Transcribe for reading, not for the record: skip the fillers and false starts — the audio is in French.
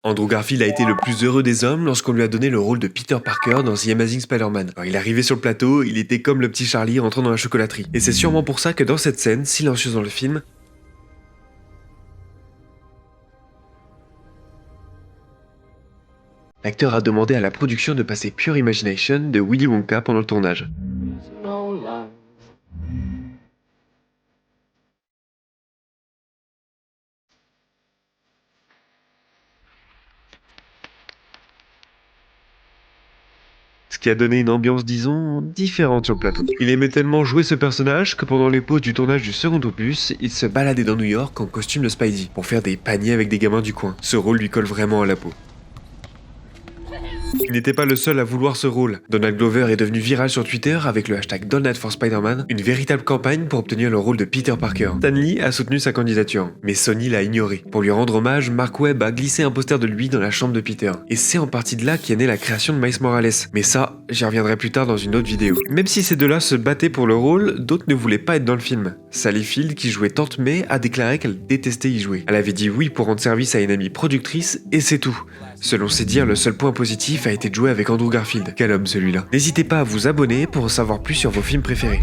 Andrew Garfield a été le plus heureux des hommes lorsqu'on lui a donné le rôle de Peter Parker dans The Amazing Spider-Man. Quand il est arrivé sur le plateau, il était comme le petit Charlie rentrant dans la chocolaterie. Et c'est sûrement pour ça que dans cette scène, silencieuse dans le film, l'acteur a demandé à la production de passer Pure Imagination de Willy Wonka pendant le tournage. Ce qui a donné une ambiance, disons, différente sur le plateau. Il aimait tellement jouer ce personnage que pendant les pauses du tournage du second opus, il se baladait dans New York en costume de Spidey pour faire des paniers avec des gamins du coin. Ce rôle lui colle vraiment à la peau. Il n'était pas le seul à vouloir ce rôle. Donald Glover est devenu viral sur Twitter avec le hashtag Donald for Spider-Man, une véritable campagne pour obtenir le rôle de Peter Parker. Stan Lee a soutenu sa candidature, mais Sony l'a ignoré. Pour lui rendre hommage, Mark Webb a glissé un poster de lui dans la chambre de Peter. Et c'est en partie de là qu'est née la création de Miles Morales. Mais ça, j'y reviendrai plus tard dans une autre vidéo. Même si ces deux-là se battaient pour le rôle, d'autres ne voulaient pas être dans le film. Sally Field, qui jouait Tante May, a déclaré qu'elle détestait y jouer. Elle avait dit oui pour rendre service à une amie productrice, et c'est tout. Selon ses dires, le seul point positif a été de jouer avec Andrew Garfield. Quel homme celui-là. N'hésitez pas à vous abonner pour en savoir plus sur vos films préférés.